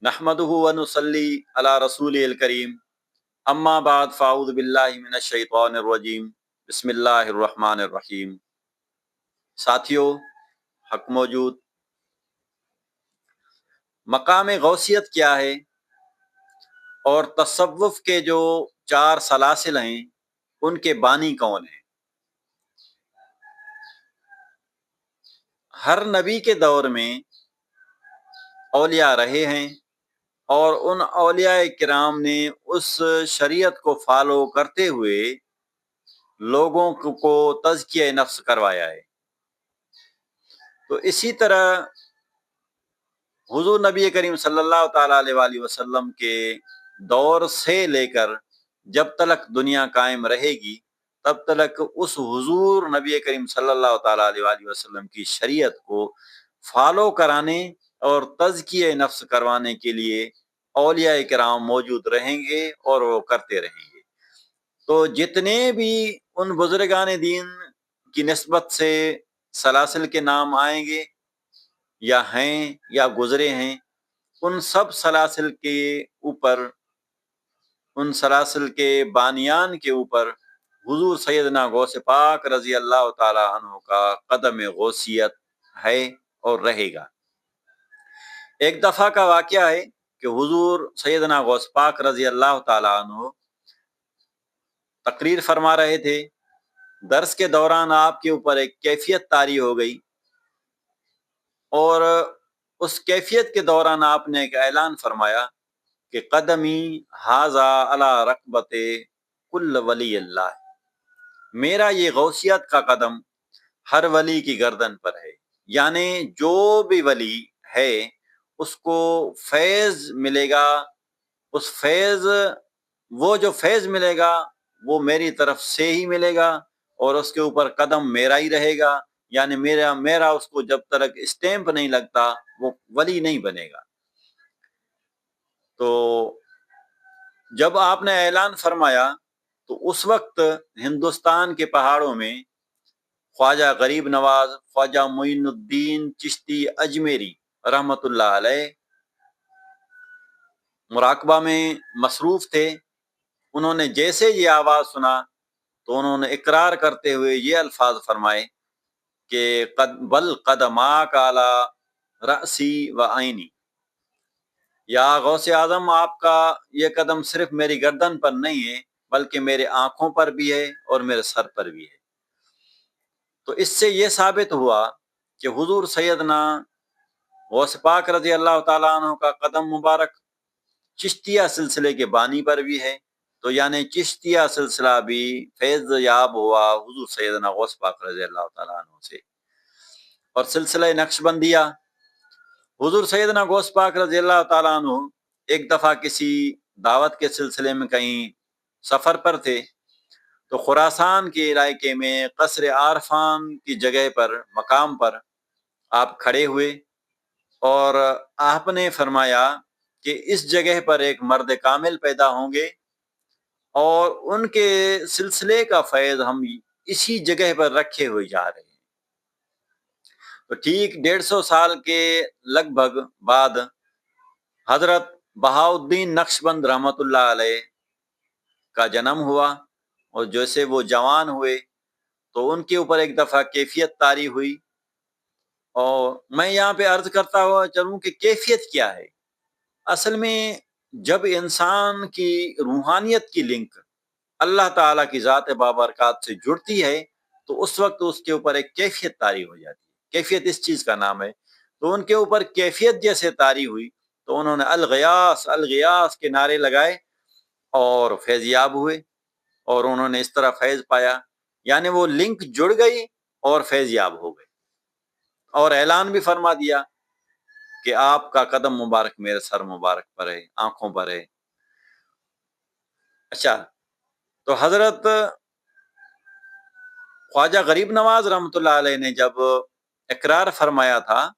نحمدہ و نصلی علی رسول الکریم اما بعد فاعوذ باللہ من الشیطان الرجیم بسم اللہ الرحمن الرحیم۔ ساتھیو، حق موجود، مقام غوثیت کیا ہے اور تصوف کے جو 4 سلاسل ہیں ان کے بانی کون ہیں؟ ہر نبی کے دور میں اولیاء رہے ہیں اور ان اولیاء کرام نے اس شریعت کو فالو کرتے ہوئے لوگوں کو تزکیہ نفس کروایا ہے۔ تو اسی طرح حضور نبی کریم صلی اللہ تعالیٰ علیہ وآلہ وسلم کے دور سے لے کر جب تک دنیا قائم رہے گی تب تک اس حضور نبی کریم صلی اللہ تعالیٰ علیہ وآلہ وسلم کی شریعت کو فالو کرانے اور تزکیہ نفس کروانے کے لیے اولیاء کرام موجود رہیں گے اور وہ کرتے رہیں گے۔ تو جتنے بھی ان بزرگان دین کی نسبت سے سلاسل کے نام آئیں گے یا ہیں یا گزرے ہیں، ان سب سلاسل کے اوپر، ان سلاسل کے بانیان کے اوپر حضور سیدنا غوث پاک رضی اللہ تعالی عنہ کا قدم غوثیت ہے اور رہے گا۔ ایک دفعہ کا واقعہ ہے کہ حضور سیدنا غوث پاک رضی اللہ تعالی عنہ تقریر فرما رہے تھے۔ درس کے دوران آپ کے اوپر ایک کیفیت طاری ہو گئی اور اس کیفیت کے دوران آپ نے ایک اعلان فرمایا کہ قدمی ھذا علی رقبت کل ولی اللہ، میرا یہ غوثیت کا قدم ہر ولی کی گردن پر ہے، یعنی جو بھی ولی ہے اس کو فیض ملے گا، اس فیض، وہ جو فیض ملے گا وہ میری طرف سے ہی ملے گا اور اس کے اوپر قدم میرا ہی رہے گا، یعنی میرا اس کو جب تک اسٹیمپ نہیں لگتا وہ ولی نہیں بنے گا۔ تو جب آپ نے اعلان فرمایا تو اس وقت ہندوستان کے پہاڑوں میں خواجہ غریب نواز، خواجہ معین الدین چشتی اجمیری رحمۃ اللہ علیہ مراقبہ میں مصروف تھے۔ انہوں نے جیسے یہ آواز سنا تو انہوں نے اقرار کرتے ہوئے یہ الفاظ فرمائے کہ بل قدماک علی رأسی و عینی، یا غوث اعظم آپ کا یہ قدم صرف میری گردن پر نہیں ہے بلکہ میرے آنکھوں پر بھی ہے اور میرے سر پر بھی ہے۔ تو اس سے یہ ثابت ہوا کہ حضور سیدنا غوث پاک رضی اللہ تعالیٰ عنہ کا قدم مبارک چشتیہ سلسلے کے بانی پر بھی ہے، تو یعنی چشتیہ سلسلہ بھی فیض یاب ہوا حضور سیدنا غوث پاک رضی اللہ تعالیٰ عنہ سے۔ اور سلسلہ نقشبندیہ، حضور سیدنا غوث پاک رضی اللہ تعالیٰ عنہ ایک دفعہ کسی دعوت کے سلسلے میں کہیں سفر پر تھے تو خراسان کے علاقے میں قصر عارفان کی جگہ پر، مقام پر آپ کھڑے ہوئے اور آپ نے فرمایا کہ اس جگہ پر ایک مرد کامل پیدا ہوں گے اور ان کے سلسلے کا فیض ہم اسی جگہ پر رکھے ہوئے جا رہے ہیں۔ تو ٹھیک 150 سال کے لگ بھگ بعد حضرت بہاؤالدین نقشبند رحمۃ اللہ علیہ کا جنم ہوا، اور جیسے وہ جوان ہوئے تو ان کے اوپر ایک دفعہ کیفیت طاری ہوئی، اور میں یہاں پہ عرض کرتا ہوا چلوں کہ کیفیت کیا ہے۔ اصل میں جب انسان کی روحانیت کی لنک اللہ تعالیٰ کی ذات بابرکات سے جڑتی ہے تو اس وقت اس کے اوپر ایک کیفیت طاری ہو جاتی ہے۔ کیفیت اس چیز کا نام ہے۔ تو ان کے اوپر کیفیت جیسے طاری ہوئی تو انہوں نے الغیاث الغیاث کے نعرے لگائے اور فیض یاب ہوئے، اور انہوں نے اس طرح فیض پایا، یعنی وہ لنک جڑ گئی اور فیض یاب ہو گئے، اور اعلان بھی فرما دیا کہ آپ کا قدم مبارک میرے سر مبارک پر ہے، آنکھوں پر ہے۔ اچھا، تو حضرت خواجہ غریب نواز رحمۃ اللہ علیہ نے جب اقرار فرمایا تھا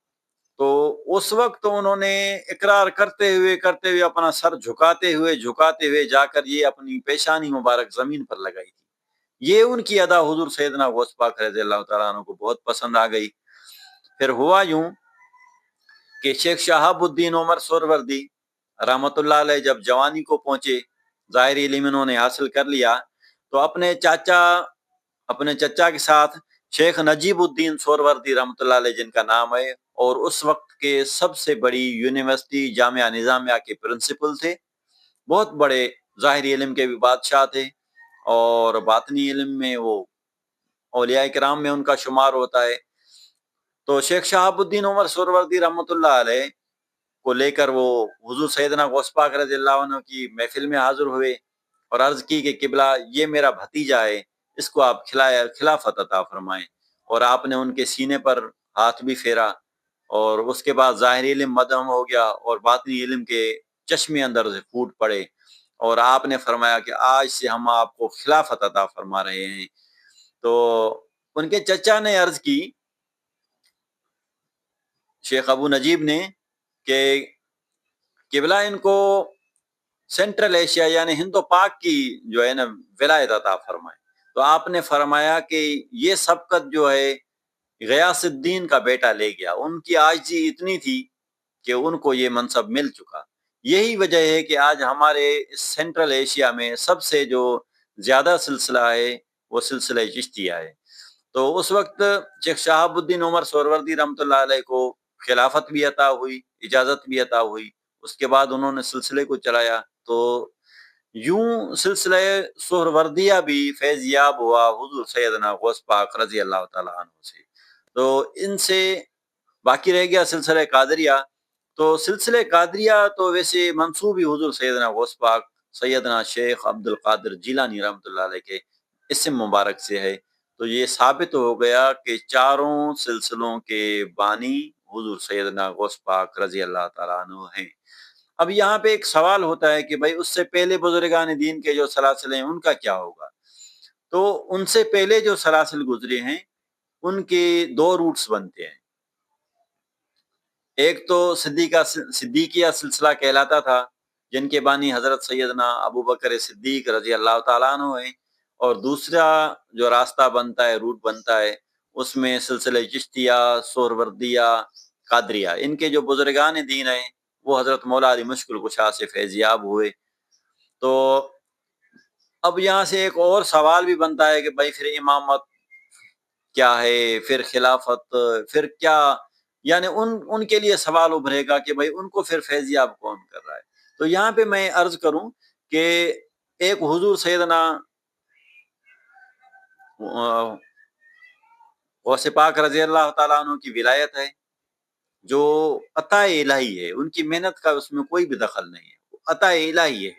تو اس وقت انہوں نے اقرار کرتے ہوئے اپنا سر جھکاتے ہوئے جا کر یہ اپنی پیشانی مبارک زمین پر لگائی تھی۔ یہ ان کی ادا حضور سیدنا غوث پاک رضی اللہ تعالیٰ عنہ کو بہت پسند آ گئی۔ پھر ہوا یوں کہ شیخ شہاب الدین عمر سہروردی رحمۃ اللہ علیہ جب جوانی کو پہنچے، ظاہری علم انہوں نے حاصل کر لیا، تو اپنے چچا کے ساتھ شیخ نجیب الدین سہروردی رحمۃ اللہ علیہ جن کا نام ہے، اور اس وقت کے سب سے بڑی یونیورسٹی جامعہ نظامیہ کے پرنسپل تھے، بہت بڑے ظاہری علم کے بھی بادشاہ تھے، اور باطنی علم میں وہ اولیاء کرام میں ان کا شمار ہوتا ہے۔ تو شیخ شہاب الدین عمر سہروردی رحمۃ اللہ علیہ کو لے کر وہ حضور سیدنا غوث پاک رضی اللہ عنہ کی محفل میں حاضر ہوئے اور عرض کی کہ قبلہ یہ میرا بھتیجا ہے، اس کو آپ خلافت عطا فرمائیں، اور آپ نے ان کے سینے پر ہاتھ بھی پھیرا، اور اس کے بعد ظاہری علم مدھم ہو گیا اور باطنی علم کے چشمے اندر سے پھوٹ پڑے، اور آپ نے فرمایا کہ آج سے ہم آپ کو خلافت عطا فرما رہے ہیں۔ تو ان کے چچا نے عرض کی، شیخ ابو نجیب نے، کہ قبلہ ان کو سینٹرل ایشیا یعنی ہند و پاک کی جو ہے نا ولایت عطا فرمائے۔ تو آپ نے فرمایا کہ یہ سبقت جو ہے غیاث الدین کا بیٹا لے گیا، ان کی عاجزی اتنی تھی کہ ان کو یہ منصب مل چکا۔ یہی وجہ ہے کہ آج ہمارے سینٹرل ایشیا میں سب سے جو زیادہ سلسلہ ہے وہ سلسلہ چشتیہ ہے۔ تو اس وقت شیخ شہاب الدین عمر سہروردی رحمۃ اللہ علیہ کو خلافت بھی عطا ہوئی، اجازت بھی عطا ہوئی، اس کے بعد انہوں نے سلسلے کو چلایا۔ تو یوں سلسلہ سہروردیہ بھی فیض یاب ہوا حضور سیدنا غوث پاک رضی اللہ تعالیٰ عنہ سے۔ تو ان سے باقی رہ گیا سلسلہ قادریہ۔ تو سلسلہ قادریہ تو ویسے منسوب ہی حضور سیدنا غوث پاک سیدنا شیخ عبد القادر جیلانی رحمۃ اللہ علیہ کے اسم مبارک سے ہے۔ تو یہ ثابت ہو گیا کہ چاروں سلسلوں کے بانی حضور سیدنا غوث پاک رضی اللہ تعالیٰ عنہ ہیں۔ اب یہاں پہ ایک سوال ہوتا ہے کہ بھائی اس سے پہلے بزرگان دین کے جو سلاسل ہیں ان کا کیا ہوگا؟ تو ان سے پہلے جو سلاسل گزرے ہیں ان کے دو روٹس بنتے ہیں۔ ایک تو صدیقیہ سلسلہ کہلاتا تھا، جن کے بانی حضرت سیدنا ابو بکر صدیق رضی اللہ تعالیٰ عنہ ہیں، اور دوسرا جو راستہ بنتا ہے، روٹ بنتا ہے، اس میں سلسلہ چشتیہ، سہروردیہ، قادریہ، ان کے جو بزرگان دین ہیں وہ حضرت مولا علی مشکل کشا سے فیضیاب ہوئے۔ تو اب یہاں سے ایک اور سوال بھی بنتا ہے کہ بھائی پھر امامت کیا ہے، پھر خلافت، پھر کیا، یعنی ان کے لیے سوال ابھرے گا کہ بھائی ان کو پھر فیضیاب کون کر رہا ہے۔ تو یہاں پہ میں عرض کروں کہ ایک حضور سیدنا غوث پاک رضی اللہ تعالیٰ عنہ کی ولایت ہے جو عطا الہی ہے، ان کی محنت کا اس میں کوئی بھی دخل نہیں ہے، عطا الہی ہے،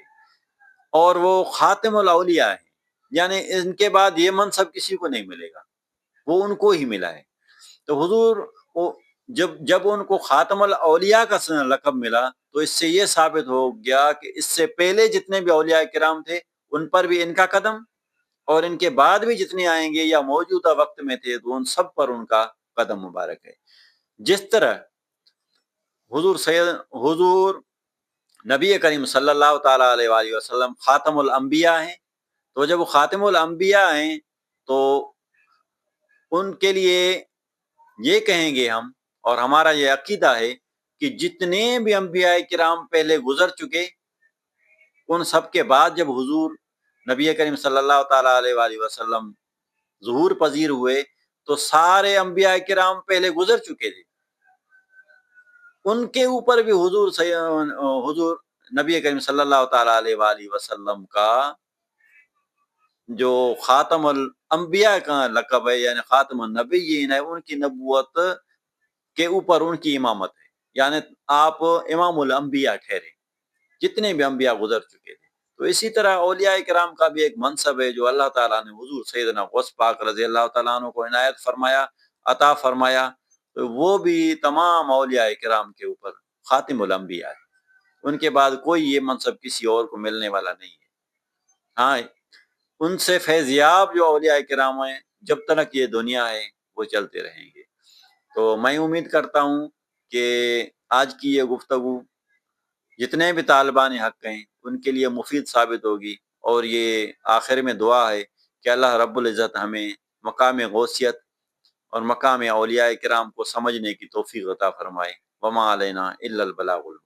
اور وہ خاتم الاولیاء ہے، یعنی ان کے بعد یہ منصب کسی کو نہیں ملے گا، وہ ان کو ہی ملا ہے۔ تو حضور جب ان کو خاتم الاولیاء کا لقب ملا تو اس سے یہ ثابت ہو گیا کہ اس سے پہلے جتنے بھی اولیاء کرام تھے ان پر بھی ان کا قدم، اور ان کے بعد بھی جتنے آئیں گے یا موجودہ وقت میں تھے تو ان سب پر ان کا قدم مبارک ہے۔ جس طرح حضور نبی کریم صلی اللہ تعالیٰ علیہ وآلہ وسلم خاتم الانبیاء ہیں، تو جب وہ خاتم الانبیاء ہیں تو ان کے لیے یہ کہیں گے ہم، اور ہمارا یہ عقیدہ ہے کہ جتنے بھی انبیاء کرام پہلے گزر چکے، ان سب کے بعد جب حضور نبی کریم صلی اللہ تعالیٰ علیہ وآلہ وسلم ظہور پذیر ہوئے تو سارے انبیاء کرام پہلے گزر چکے تھے، ان کے اوپر بھی حضور نبی کریم صلی اللہ تعالیٰ علیہ وآلہ وسلم کا جو خاتم الانبیاء کا لقب ہے، یعنی خاتم النبیین ہے، ان کی نبوت کے اوپر ان کی امامت ہے، یعنی آپ امام الانبیاء ٹھہرے، جتنے بھی انبیاء گزر چکے تھے۔ تو اسی طرح اولیاء کرام کا بھی ایک منصب ہے جو اللہ تعالیٰ نے حضور سیدنا غوث پاک رضی اللہ تعالیٰ عنہ کو عنایت فرمایا، عطا فرمایا، تو وہ بھی تمام اولیاء کرام کے اوپر خاتم الانبیاء ہے، ان کے بعد کوئی یہ منصب کسی اور کو ملنے والا نہیں ہے۔ ہاں، ان سے فیضیاب جو اولیاء کرام ہیں جب تک یہ دنیا ہے وہ چلتے رہیں گے۔ تو میں امید کرتا ہوں کہ آج کی یہ گفتگو جتنے بھی طالبان حق ہیں ان کے لیے مفید ثابت ہوگی، اور یہ آخر میں دعا ہے کہ اللہ رب العزت ہمیں مقام غوثیت اور مقام اولیاء کرام کو سمجھنے کی توفیق عطا فرمائے۔ وما علینا الا البلاغ المبین۔